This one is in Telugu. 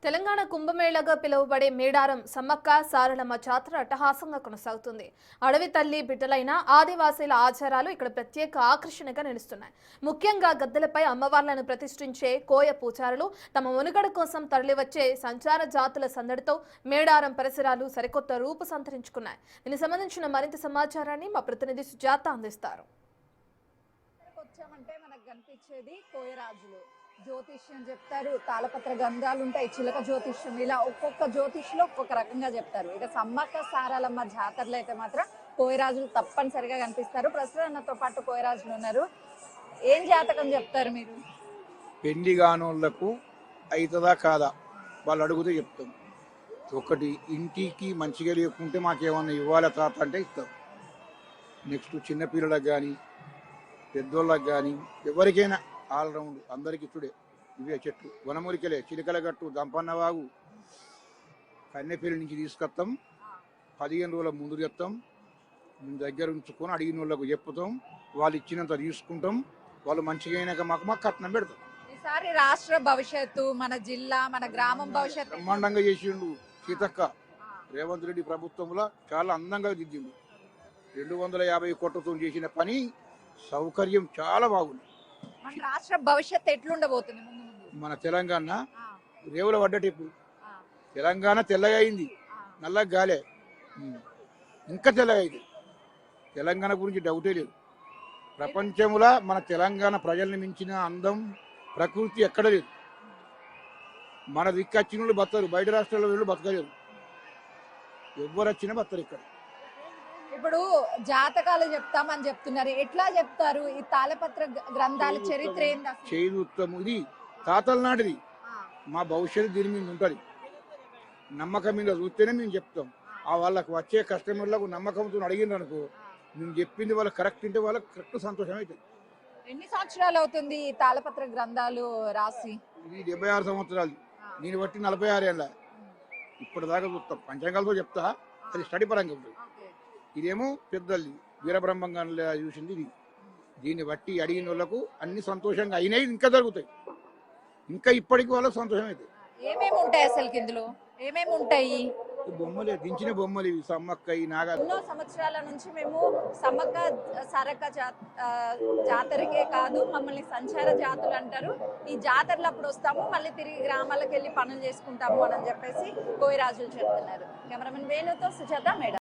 తెలంగాణ కుంభమేళగా పిలువబడే మేడారం సమ్మక్క సారలమ్మ జాతర అట్టహాసంగా కొనసాగుతుంది. అడవి తల్లి బిడ్డలైన ఆదివాసీల ఆచారాలు ఇక్కడ ప్రత్యేక ఆకర్షణగా నిలుస్తున్నాయి. ముఖ్యంగా గద్దెలపై అమ్మవార్లను ప్రతిష్ఠించే కోయ పూజారులు తమ మనుగడ కోసం తరలివచ్చే సంచార జాతుల సందడితో మేడారం పరిసరాలు సరికొత్త రూపు సంతరించుకున్నాయి. దీనికి సంబంధించిన మరింత సమాచారాన్ని మా ప్రతినిధి సుజాత అందిస్తారు. మనకు కనిపించేది కోయరాజులు జ్యోతిష్యం చెప్తారు, తాళపత్ర గంధాలు ఉంటాయి, చిలక జ్యోతిష్యం, ఇలా ఒక్కొక్క జ్యోతిష్లో ఒక్కొక్క రకంగా చెప్తారు. ఇక సమ్మక్క సారలమ్మ జాతరలో అయితే మాత్రం కోయరాజులు తప్పనిసరిగా కనిపిస్తారు. ప్రస్తుతంతో పాటు కోయరాజులు ఉన్నారు. ఏం జాతకం చెప్తారు మీరు? పెళ్లి కానోళ్లకు అవుతుందా కాదా వాళ్ళు అడుగుతూ చెప్తాం. ఒకటి, ఇంటికి మంచిగా లేకుంటే మాకేమన్నా ఇవ్వాలి తాత అంటే ఇస్తాం. నెక్స్ట్ చిన్నపిల్లలకు కానీ పెద్దోళ్ళకి కానీ ఎవరికైనా ఆల్రౌండ్ అందరికి ఇచ్చుడే. ఇవే చెట్లు వనమూలికలే, చిలకల గట్టు, దంపన్నవాగు, కన్నెపల్లి నుంచి తీసుకొస్తాం. 15 రోజుల ముందు చెప్తాం. మేము దగ్గర ఉంచుకొని అడిగిన వాళ్ళకు చెప్పుతాం. వాళ్ళు ఇచ్చినంత తీసుకుంటాం. వాళ్ళు మంచిగా అయినాక మాకు కట్నం పెడతాం. ఈసారి రాష్ట్ర భవిష్యత్తు, మన జిల్లా, మన గ్రామం భవిష్యత్తు బ్రహ్మాండంగా చేసిండు సీతక్క. రేవంత్ రెడ్డి ప్రభుత్వంలో చాలా అందంగా దిద్దిండు. 250 కోట్లతో చేసిన పని సౌకర్యం చాలా బాగుంది. మన రాష్ట్ర భవిష్యత్తు ఎట్లుండబోతుంది? మన తెలంగాణ రేవుల పడ్డట్టు ఇప్పుడు తెలంగాణ తెల్లగా అయింది, నల్లగా గాలే, ఇంకా తెల్లగా అయింది. తెలంగాణ గురించి డౌటే లేదు. ప్రపంచంలో మన తెలంగాణ ప్రజల్ని మించిన అందం ప్రకృతి ఎక్కడ లేదు. మన దిక్కచ్చిన వాళ్ళు బతరు, బయట రాష్ట్రాల్లో వీళ్ళు బతకలేరు. ఎవరు వచ్చినా బతరు. ఇక్కడ ఇప్పుడు జాతకాలు చెప్తామని చెప్తున్నారు, ఎట్లా చెప్తారు? ఈ తాళపత్ర గ్రంథాల చరిత్ర ఏంది? చేయుత్తము ఇది తాతల నాటిది. మా భవిష్యత్తు దీని మీద ఉంటుంది. నమ్మకం మీద చూస్తేనే మేము చెప్తాం. ఆ వాళ్ళకు వచ్చే కస్టమర్లకు నమ్మకంతో అడిగినారు అనుకో, మేము చెప్పింది వాళ్ళకి కరెక్ట్ ఉంటే వాళ్ళకి కరెక్ట్ సంతోషం అవుతుంది. ఎన్ని సంవత్సరాలు అవుతుంది ఈ తాళపత్ర గ్రంథాలు రాసి? ఇది 76 సంవత్సరాలు. నేను బట్టి 46 ఏళ్ళ. ఇప్పటిదాకా చూస్తాం. పంచాంగాలతో చెప్తా, అది స్టడీ పరంగా ఉంటుంది. ఇదేమో పెద్దది వీరబ్రహ్మంగా చూసింది ఇది. దీన్ని బట్టి అడిగిన వాళ్ళకు అన్ని సంతోషంగా అయినాయి, ఇంకా జరుగుతాయి. ఇంకా ఇప్పటికి వాళ్ళకి సంతోషం అవుతాయి. ఏమేమి ఉంటాయి అసలు ఇందులో? ఏమేమి ఉంటాయి? బొమ్మలే, దించిన బొమ్మలు ఇవి. సమ్మక్క, ఈ నాగా. ఎన్నో సంవత్సరాల నుంచి మేము సమ్మక్క సారక్క జాతరకే కాదు, మమ్మల్ని సంచార జాతులు అంటారు. ఈ జాతరలు అప్పుడు వస్తాము, మళ్ళీ తిరిగి గ్రామాలకు వెళ్ళి పనులు చేసుకుంటాము అని చెప్పేసి కోయరాజులు చెప్తున్నారు. కెమెరామెన్ వేణుతో సుజాత, మేడం.